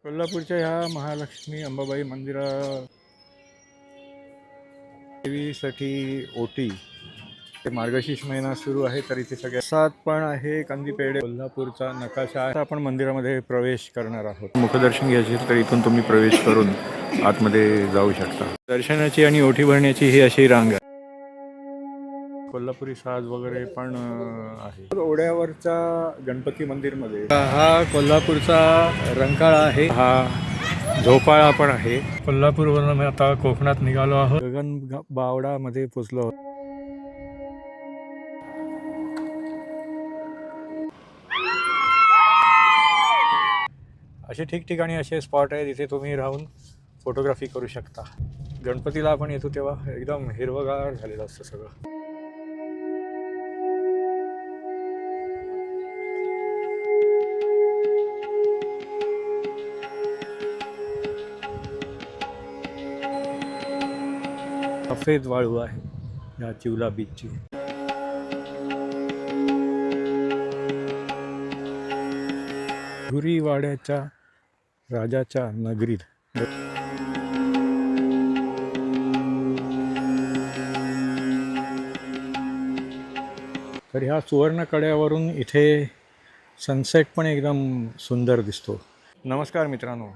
कोल्हापूरच्या ह्या महालक्ष्मी अंबाबाई मंदिरा देवीसाठी ओटी मार्गशीर्ष महिना सुरू आहे, तर इथे सगळ्या सात पण आहे. कंदी पेढे कोल्हापूरचा नकाशा आहे. आपण मंदिरामध्ये प्रवेश करणार आहोत. मुखदर्शन घ्यायचे तर इथून तुम्ही प्रवेश करून आतमध्ये जाऊ शकता. दर्शनाची आणि ओटी भरण्याची ही अशी रांग आहे. कोल्हापुरी साज वगैरे पण आहे. ओढ्यावरचा गणपती मंदिरमध्ये हा कोल्हापूरचा रंकाळा आहे. हा झोपाळा पण आहे. कोल्हापूरवरून आता कोकणात निघालो आहोत. गगन बावडामध्ये पोचलो आहोत. असे ठिकठिकाणी असे स्पॉट आहेत जिथे तुम्ही राहून फोटोग्राफी करू शकता. गणपतीला आपण येतो तेव्हा एकदम हिरवगार झालेलं असतं सगळं. सफेद वाळू आहे या चिवला बीचची. गुरीवाड्याच्या राजाच्या नगरीत तर ह्या सुवर्ण कड्यावरून इथे सनसेट पण एकदम सुंदर दिसतो. नमस्कार मित्रांनो,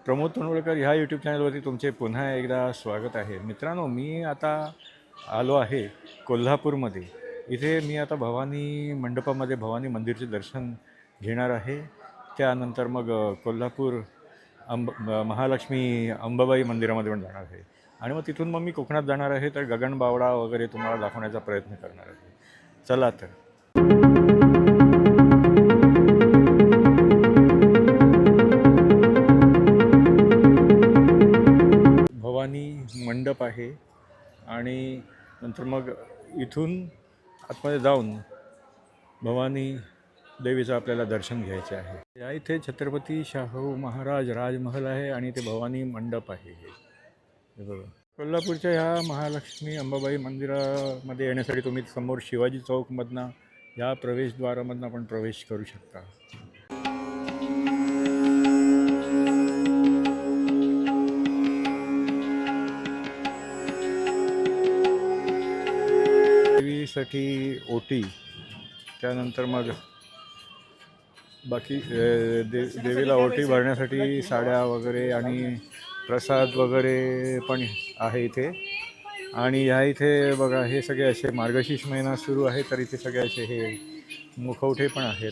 प्रमोद तोंडवळकर ह्या यूट्यूब चॅनलवरती तुमचे पुन्हा एकदा स्वागत आहे. मित्रांनो, मी आता आलो आहे कोल्हापूरमध्ये. इथे मी आता भवानी मंडपामध्ये भवानी मंदिरचे दर्शन घेणार आहे. त्यानंतर मग कोल्हापूर महालक्ष्मी अंबाबाई मंदिरामध्ये पण जाणार आहे आणि मग तिथून मग मी कोकणात जाणार आहे. तर गगनबावडा वगैरे तुम्हाला दाखवण्याचा प्रयत्न करणार आहे. चला तर. मंडप आहे आणि नंतर मग इथून आतमध्ये जाऊन भवानी देवीचं आपल्याला दर्शन घ्यायचे आहे. या इथे छत्रपती शाहू महाराज राजमहल आहे आणि ते भवानी मंडप आहे. हे बघा, कोल्हापूरच्या ह्या महालक्ष्मी अंबाबाई मंदिरामध्ये येण्यासाठी तुम्ही समोर शिवाजी चौकमधनं या प्रवेशद्वारामधनं आपण प्रवेश करू शकता. साठी ओटी, त्यानंतर मग बाकी देवीला ओटी भरण्यासाठी साड्या वगैरे आणि प्रसाद वगैरे पण आहे इथे. आणि ह्या इथे बघा, हे सगळे असे मार्गशीर्ष महिना सुरू आहे, तर इथे सगळे असे हे मुखवटे पण आहेत.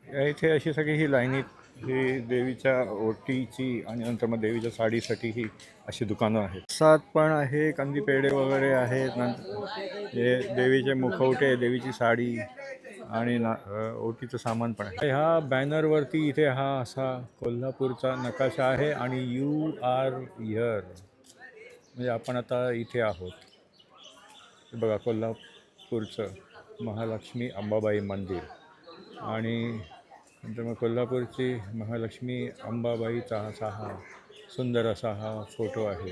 या इथे अशी सगळी ही लाईनीत ही देवीच्या ओटीची आणि नंतर मग देवीच्या साडीसाठी ही अशी दुकानं आहेत. सात पण आहे. कंदी पेढे वगैरे आहेत. नंतर हे देवीचे मुखवटे, देवीची साडी आणि ओटीचं सामान पण आहे. ह्या बॅनरवरती इथे हा असा कोल्हापूरचा नकाशा आहे आणि यू आर हिअर म्हणजे आपण आता इथे आहोत. बघा, कोल्हापूरचं महालक्ष्मी अंबाबाई मंदिर आणि नंतर मग कोल्हापूरची महालक्ष्मी अंबाबाईचा असा हा सुंदर असा हा फोटो आहे.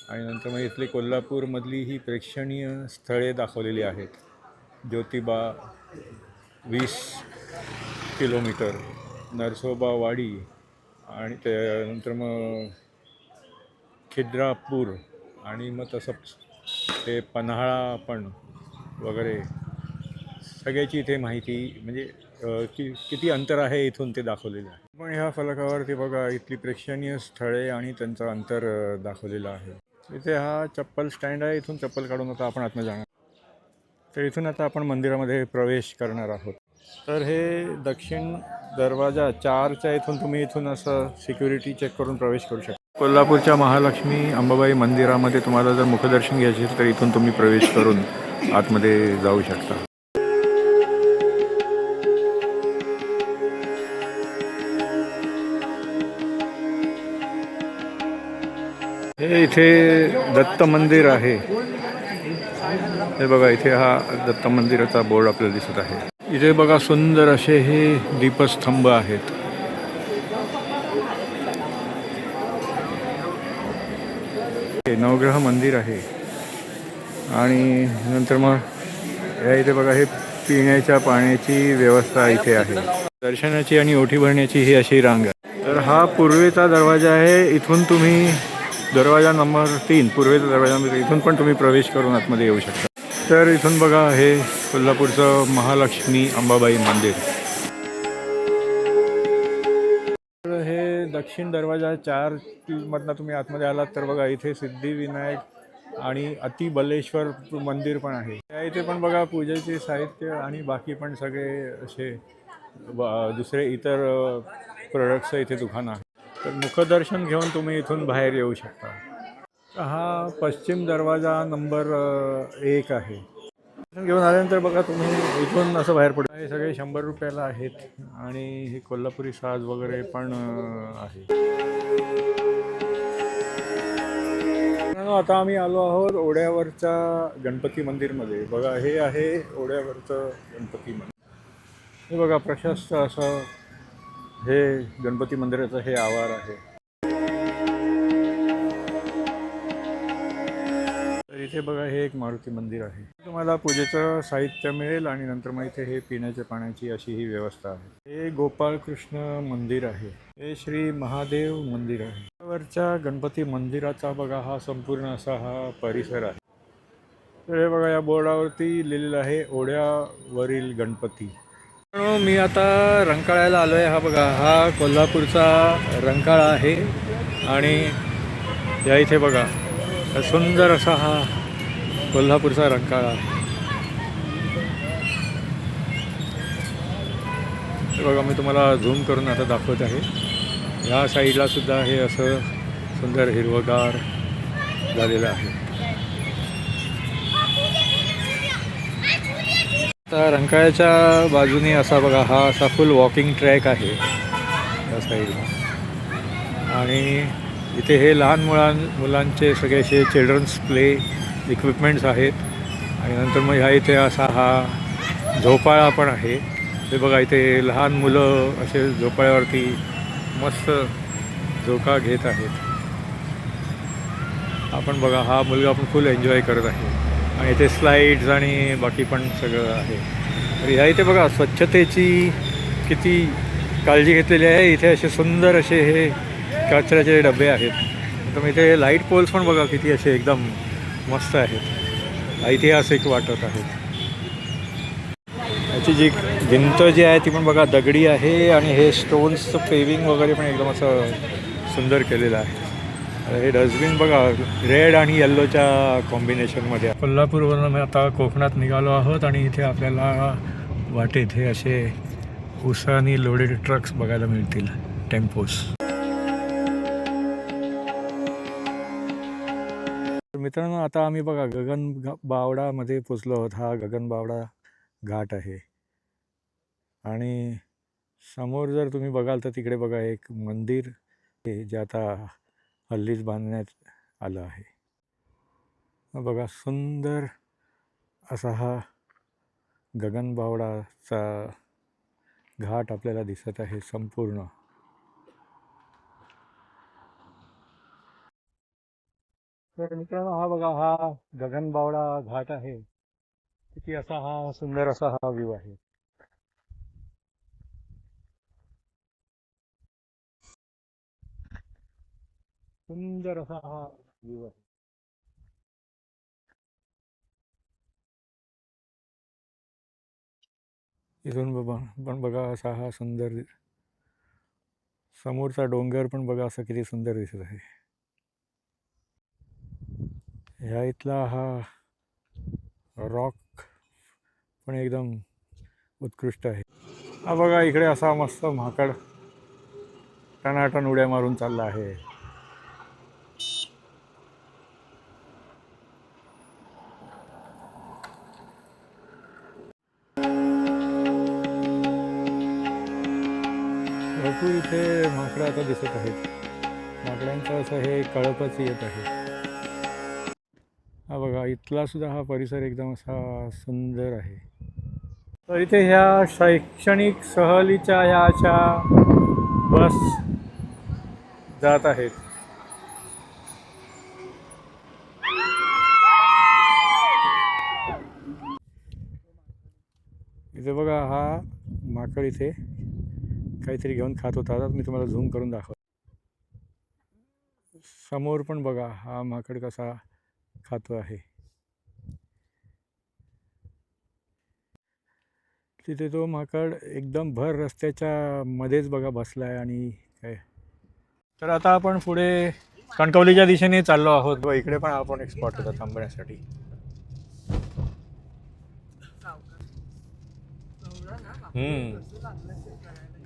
आणि नंतर मग इथली कोल्हापूरमधली ही प्रेक्षणीय स्थळे दाखवलेली आहेत. ज्योतिबा 20 किलोमीटर, नरसोबा वाडी आणि त्यानंतर मग खिद्रापूर आणि मग तसंच ते पन्हाळा पण वगैरे सगळ्याची इथे माहिती म्हणजे किती अंतर आहे इथून ते दाखवलेलं आहे. पण ह्या फलकावरती बघा, इथली प्रेक्षणीय स्थळे आणि त्यांचं अंतर दाखवलेलं आहे. इथे हा चप्पल स्टँड आहे. इथून चप्पल काढून आता आपण आतमध्ये जाणार. तर इथून आता आपण मंदिरामध्ये प्रवेश करणार आहोत. तर हे दक्षिण दरवाजा 4च्या इथून तुम्ही इथून असं सिक्युरिटी चेक करून प्रवेश करू शकता. कोल्हापूरच्या महालक्ष्मी अंबाबाई मंदिरामध्ये तुम्हाला जर मुखदर्शन घ्यायचे तर इथून तुम्ही प्रवेश करून आतमध्ये जाऊ शकता. हे इथे दत्त मंदिर आहे. हे बघा, इथे हा दत्त मंदिराचा बोर्ड आपल्याला दिसत आहे. इथे बघा, सुंदर असे हे दीपस्तंभ आहेत. हे नवग्रह मंदिर आहे. आणि नंतर मग या इथे बघा, हे पिण्याच्या पाण्याची व्यवस्था इथे आहे. दर्शनाची आणि ओटी भरण्याची ही अशी रांग आहे. तर हा पूर्वेचा दरवाजा आहे. इथून तुम्ही दरवाजा नंबर 3 पूर्वेचा दरवाजा नंबर 3 इथून पण तुम्ही प्रवेश करून आतमध्ये येऊ शकता. तर इथून बघा हे कोल्हापूरचं महालक्ष्मी अंबाबाई मंदिर. तर हे दक्षिण दरवाजा 4 मधनं तुम्ही आतमध्ये आलात तर बघा इथे सिद्धिविनायक आणि अतिबलेश्वर मंदिर पण आहे. त्या इथे पण बघा पूजेचे साहित्य आणि बाकी पण सगळे असे दुसरे इतर प्रोडक्टचं इथे दुकान आहे. तर मुखदर्शन घेऊन तुम्ही इथून बाहेर येऊ शकता. हा पश्चिम दरवाजा नंबर 1 आहे. दर्शन घेऊन आल्यानंतर बघा तुम्ही इथून असं बाहेर पडू. हे सगळे 100 रुपयाला आहेत आणि हे कोल्हापुरी साज वगैरे पण आहे. आता आम्ही आलो आहोत ओढ्यावरच्या गणपती मंदिरमध्ये. बघा हे आहे ओढ्यावरचं गणपती मंदिर. हे बघा प्रशस्त असं हे गणपती मंदिराचं हे आवार आहे. तर इथे बघा हे एक मारुती मंदिर आहे. तुम्हाला पूजेचं साहित्य मिळेल आणि नंतर मग इथे हे पिण्याच्या पाण्याची अशी ही व्यवस्था आहे. हे गोपाळकृष्ण मंदिर आहे. हे श्री महादेव मंदिर आहे. वरच्या गणपती मंदिराचा बघा हा संपूर्ण असा हा परिसर आहे. तर हे बघा या बोर्डावरती लिहिलेलं आहे ओढ्यावरील गणपती. मी आता रंकाळ्याला आलो आहे. हा बघा हा कोल्हापूरचा रंकाळा आहे आणि या इथे बघा सुंदर असा हा कोल्हापूरचा रंकाळा आहे. हे बघा मी तुम्हाला झूम करून आता दाखवत आहे. ह्या साईडला सुद्धा हे असं सुंदर हिरवगार झालेलं आहे. आता रंकाळ्याच्या बाजूने असा बघा हा असा फुल वॉकिंग ट्रॅक आहे या साईडला आणि इथे हे लहान मुलांचे सगळे असे चिल्ड्रन्स प्ले इक्विपमेंट्स आहेत आणि नंतर मग ह्या इथे असा हा झोपाळा पण आहे. हे बघा इथे लहान मुलं असे झोपाळ्यावरती मस्त झोका घेत आहेत. आपण बघा हा मुलगा पण फुल एन्जॉय करत आहे आणि इथे स्लाईड्स आणि बाकी पण सगळं आहे. तर ह्या इथे बघा स्वच्छतेची किती काळजी घेतलेली आहे. इथे असे सुंदर असे हे कचऱ्याचे डबे आहेत. तर मग इथे लाईट पोल्स पण बघा किती असे एकदम मस्त आहेत, ऐतिहासिक वाटत आहेत. याची जी भिंत जी आहे ती पण बघा दगडी आहे आणि हे स्टोन्सचं पेविंग वगैरे पण एकदम असं सुंदर केलेलं आहे. हे डस्टबिन बघा रेड आणि येल्लोच्या कॉम्बिनेशनमध्ये. कोल्हापूरवरून मी आता कोकणात निघालो आहोत आणि इथे आपल्याला वाटेत हे असे उसानी लोडेड ट्रक्स बघायला मिळतील, टेम्पोस. मित्रांनो आता आम्ही बघा गगनबावडामध्ये पोचलो आहोत. हा गगनबावडा घाट आहे आणि समोर जर तुम्ही बघाल तर तिकडे बघा एक मंदिर आहे जे आता हल्लीच बांधण्यात आलं आहे. बघा सुंदर असा हा गगनबावडाचा घाट आपल्याला दिसत आहे संपूर्ण. तर मित्रांनो हा बघा हा गगनबावडा घाट आहे. किती असा हा सुंदर असा हा व्ह्यू आहे. सुंदर असा हा व्ह्यू आहे. इथून बाबा पण बघा असा हा सुंदर समोरचा डोंगर पण बघा असं किती सुंदर दिसत आहे. ह्या इथला हा रॉक पण एकदम उत्कृष्ट आहे. हा बघा इकडे असा मस्त माकड टनाटन उड्या मारून चालला आहे. भरपूर इथे माकडं आता दिसत आहेत. माकडांचं असं हे कळपच येत आहे. हा बघा इथला सुद्धा हा परिसर एकदम असा सुंदर आहे. तर इथे ह्या शैक्षणिक सहलीच्या ह्या अशा बस जात आहेत. इथे बघा हा माकड इथे काहीतरी घेऊन खात होता. मी तुम्हाला झूम करून दाखवतो. समोर पण बघा हा माकड कसा खातो आहे. तिथे तो माकड एकदम भर रस्त्याच्या मध्येच बघा बसला आहे. आणि काय तर आता आपण पुढे कणकवलीच्या दिशेने चाललो आहोत व इकडे पण आपण एक स्पॉट होता थांबण्यासाठी.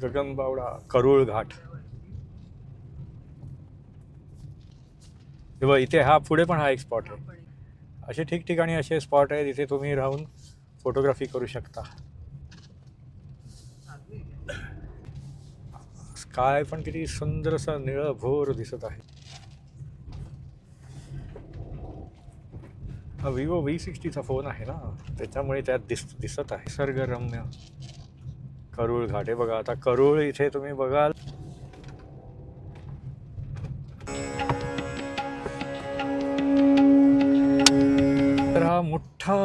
गगनबावडा करूळ घाट. तेव्हा इथे हा पुढे पण हा एक स्पॉट आहे. असे ठिकठिकाणी असे स्पॉट आहेत जिथे तुम्ही राहून फोटोग्राफी करू शकता. स्काय पण किती सुंदर असा निळभोर दिसत आहे. हा विवो V60चा फोन आहे ना, त्याच्यामुळे त्यात दिसत आहे. निसर्गरम्य करूळ घाट आहे बघा. आता करूळ इथे तुम्ही बघाल तर हा मोठा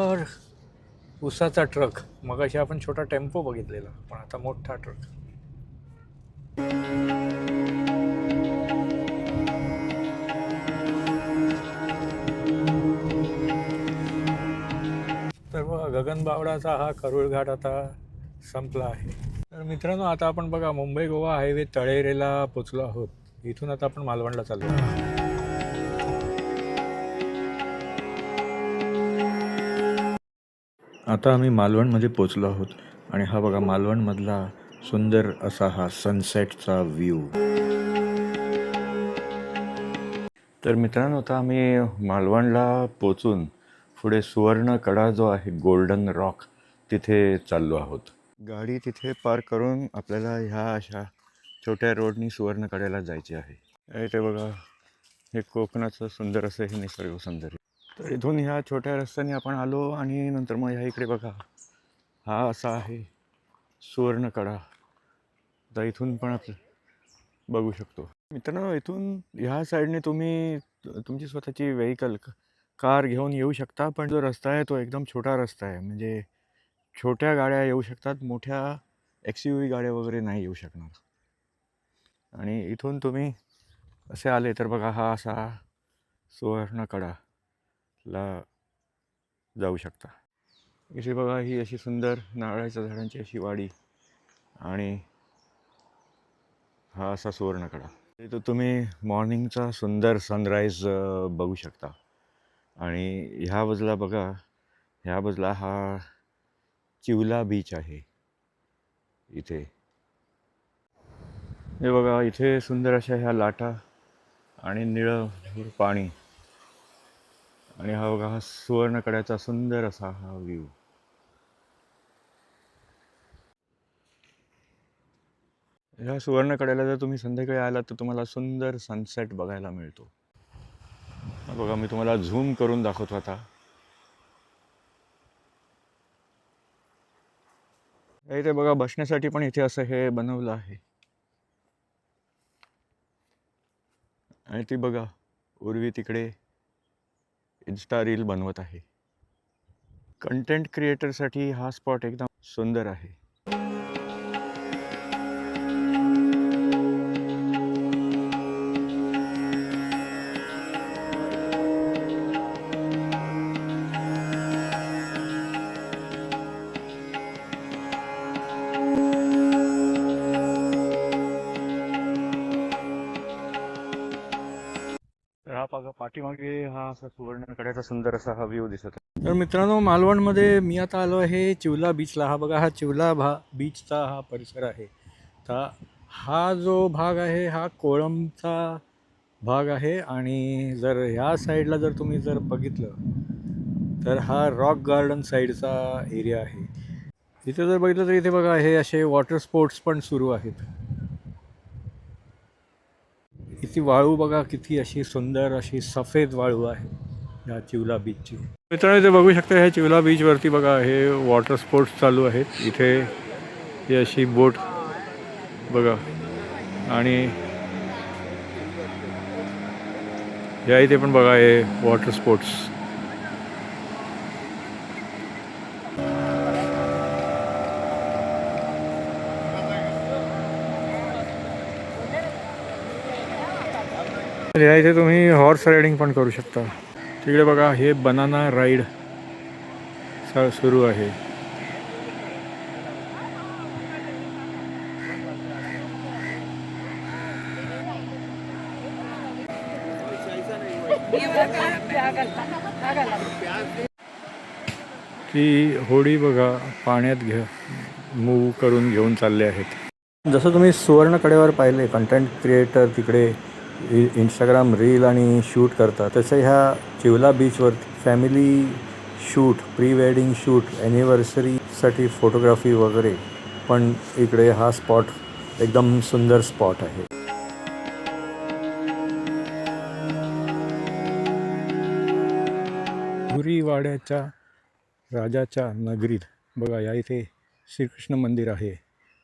उसाचा ट्रक. मगाशी आपण छोटा टेम्पो बघितलेला, पण आता मोठा ट्रक. तर बघा गगनबावडाचा हा करूळ घाट आता संपला आहे. तर मित्रांनो, आता आपण बघा मुंबई गोवा हायवे तळेरेला पोचलो आहोत. इथून आता आपण मालवणला चाललो आहोत. आता आम्ही मालवणमध्ये पोचलो आहोत आणि हा बघा मालवणमधला सुंदर असा हा सनसेटचा व्ह्यू. तर मित्रांनो, आता आम्ही मालवणला पोचून पुढे सुवर्णकडा जो आहे, गोल्डन रॉक, तिथे चाललो आहोत. गाडी तिथे पार्क करून आपल्याला ह्या अशा छोट्या रोडनी सुवर्णकड्याला जायचे आहे. इथे बघा हे कोकणाचं सुंदर असं हे निसर्ग सौंदर्य. तर इथून ह्या छोट्या रस्त्याने आपण आलो आणि नंतर मग ह्या इकडे बघा हा असा आहे सुवर्णकडा. आता इथून पण आपण बघू शकतो. मित्रांनो, इथून ह्या साईडने तुम्ही तुमची स्वतःची व्हेकल कार घेऊन येऊ शकता, पण जो रस्ता आहे तो एकदम छोटा रस्ता आहे. म्हणजे छोट्या गाड्या येऊ शकतात, मोठ्या XUV गाड्या वगैरे नाही येऊ शकणार. आणि इथून तुम्ही असे आले तर बघा हा असा सुवर्णकडाला जाऊ शकता. इथे बघा ही अशी सुंदर नारळाच्या झाडांची अशी वाडी आणि हा असा सुवर्णकडा. इथं तुम्ही मॉर्निंगचा सुंदर सनराईज बघू शकता. आणि ह्या बाजूला बघा, ह्या बाजूला हा चिवला बीच आहे. इथे हे बघा, इथे सुंदर अशा ह्या लाटा आणि निळं पाणी. आणि हा बघा हा सुवर्णकड्याचा सुंदर असा हा व्ह्यू. ह्या सुवर्णकड्याला जर तुम्ही संध्याकाळी आलात तर तुम्हाला सुंदर सनसेट बघायला मिळतो. बघा मी तुम्हाला झूम करून दाखवतो आता. इथे बघा बसण्यासाठी पण इथे असं हे बनवलं आहे. आणि ती बघा उर्वी तिकडे इन्स्टा रील बनवत आहे. कंटेंट क्रिएटरसाठी हा स्पॉट एकदम सुंदर आहे. पाठीमागे हा असा सुवर्णकड्याचा सुंदर असा हा व्ह्यू दिसत आहे. तर मित्रांनो, मालवणमध्ये मी आता आलो आहे चिवला बीचला. हा बघा हा चिवला बीचचा हा परिसर आहे. तर हा जो भाग आहे हा कोळमचा भाग आहे. आणि जर ह्या साईडला जर तुम्ही जर बघितलं तर हा रॉक गार्डन साईडचा एरिया आहे. इथे जर बघितलं तर इथे बघा हे असे वॉटर स्पोर्ट्स पण सुरू आहेत. इथे वाळू बघा किती अशी सुंदर अशी सफेद वाळू आहे या चिवला बीचची. मित्रांनो, इथे बघू शकता ह्या चिवला बीचवरती बघा हे वॉटर स्पोर्ट्स चालू आहेत. इथे ही अशी बोट बघा आणि या इथे पण बघा हे वॉटर स्पोर्ट्स. या इथे तुम्ही हॉर्स रायडिंग पण करू शकता. तिकडे बघा हे बनाना राईड सुरू आहे. ती होडी बघा पाण्यात मूव्ह करून घेऊन चालले आहेत. जसं तुम्ही सुवर्णकडेवर पाहिले कंटेंट क्रिएटर तिकडे इंस्टाग्राम रील आणि शूट करतात, तसं ह्या चिवला बीचवर family shoot, pre wedding shoot, ॲनिव्हर्सरीसाठी फोटोग्राफी वगैरे पण इकडे हा स्पॉट एकदम सुंदर स्पॉट आहे. धुरीवाड्याच्या राजाच्या नगरीत बघा या इथे श्रीकृष्ण मंदिर आहे,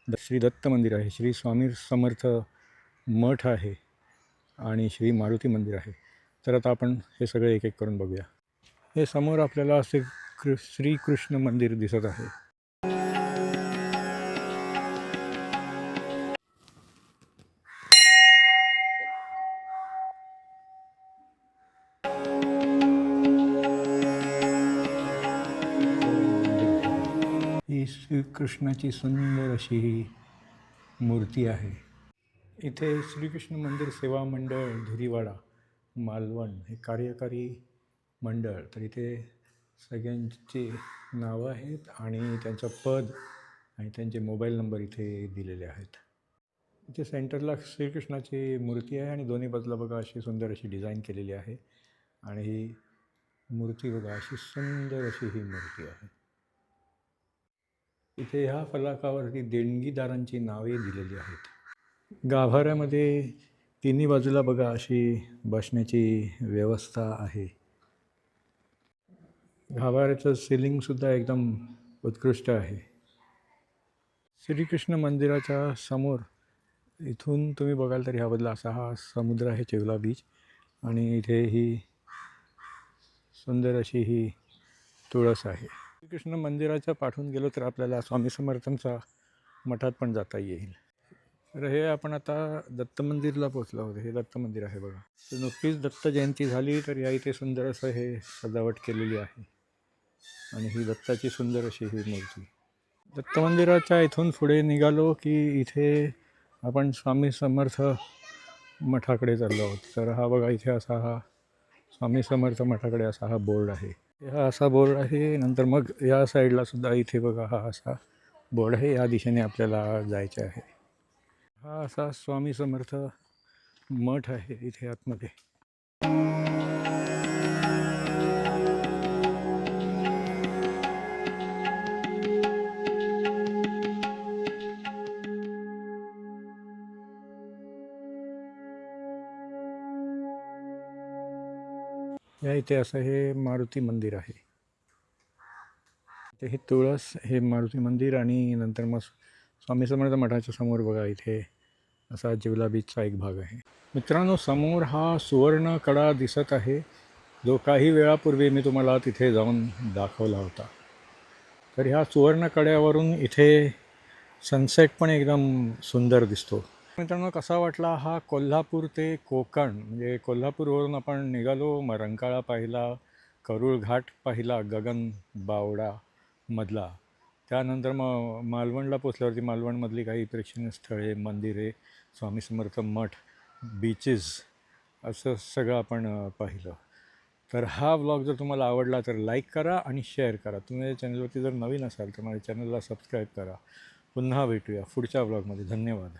श्री दत्त मंदिर आहे, श्री स्वामी समर्थ मठ आहे आणि श्री मारुती मंदिर आहे. तर आता आपण हे सगळे एक एक करून बघूया. हे समोर आपल्याला असे श्रीकृष्ण मंदिर दिसत आहे. ही श्रीकृष्णाची सुंदर अशी ही मूर्ती आहे. इथे श्रीकृष्ण मंदिर सेवा मंडळ धुरीवाडा मालवण हे कार्यकारी मंडळ, तर इथे सगळ्यांची नावं आहेत आणि त्यांचं पद आणि त्यांचे मोबाईल नंबर इथे दिलेले आहेत. इथे सेंटरला श्रीकृष्णाची मूर्ती आहे आणि दोन्ही बाजूला बघा अशी सुंदर अशी डिझाईन केलेली आहे आणि ही मूर्ती बघा अशी सुंदर अशी ही मूर्ती आहे. इथे ह्या फलकावरती देणगीदारांची नावे दिलेली आहेत. गाभाऱ्यामध्ये तिन्ही बाजूला बघा अशी बसण्याची व्यवस्था आहे. गाभाऱ्याचं सिलिंगसुद्धा एकदम उत्कृष्ट आहे. श्रीकृष्ण मंदिराच्या समोर इथून तुम्ही बघाल तर ह्या बाजूला असा हा समुद्र आहे, चिवला बीच, आणि इथे ही सुंदर अशी ही तुळस आहे. श्रीकृष्ण मंदिराच्या पाठून गेलो तर आपल्याला स्वामी समर्थांचा मठात पण जाता येईल. तर हे आपण आता दत्त मंदिरला पोचलो आहोत. हे दत्त मंदिर आहे बघा. तर नुकतीच दत्त जयंती झाली तर या इथे सुंदर असं हे सजावट केलेली आहे आणि ही दत्ताची सुंदर अशी ही मूर्ती. दत्त मंदिराच्या इथून पुढे निघालो की इथे आपण स्वामी समर्थ मठाकडे चाललो आहोत. तर हा बघा इथे असा हा स्वामी समर्थ मठाकडे असा हा बोर्ड आहे. हा असा बोर्ड आहे. नंतर मग या साईडला सुद्धा इथे बघा हा असा बोर्ड आहे. या दिशेने आपल्याला जायचे आहे. हा असा स्वामी समर्थ मठ आहे इथे आतमध्ये. या इथे असं हे मारुती मंदिर आहे. ते हे तुळस, हे मारुती मंदिर आणि नंतर मग स्वामी समर्थ मठाच्या समोर बघा इथे असा चिवला बीचचा एक भाग आहे. मित्रांनो, समोर हा सुवर्णकडा दिसत आहे, जो काही वेळापूर्वी मी तुम्हाला तिथे जाऊन दाखवला होता. तर ह्या सुवर्णकड्यावरून इथे सनसेट पण एकदम सुंदर दिसतो. मित्रांनो, कसा वाटला हा कोल्हापूर ते कोकण, म्हणजे कोल्हापूरवरून आपण निघालो, मग रंकाळा पाहिला, करूळ घाट पाहिला, गगन बावडा मधला, त्यानंतर मग मालवणला पोचल्यावरती मालवणमधली काही प्रेक्षणीय स्थळे, मंदिरे, स्वामी समर्थ मठ, बीचेस, असं सगळं आपण पाहिलं. तर हा व्लॉग जर तुम्हाला आवडला तर लाईक करा आणि शेअर करा. तुम्ही या चॅनलवरती जर नवीन असाल तर माझ्या चॅनलला सबस्क्राईब करा. पुन्हा भेटूया पुढच्या व्लॉगमध्ये. धन्यवाद.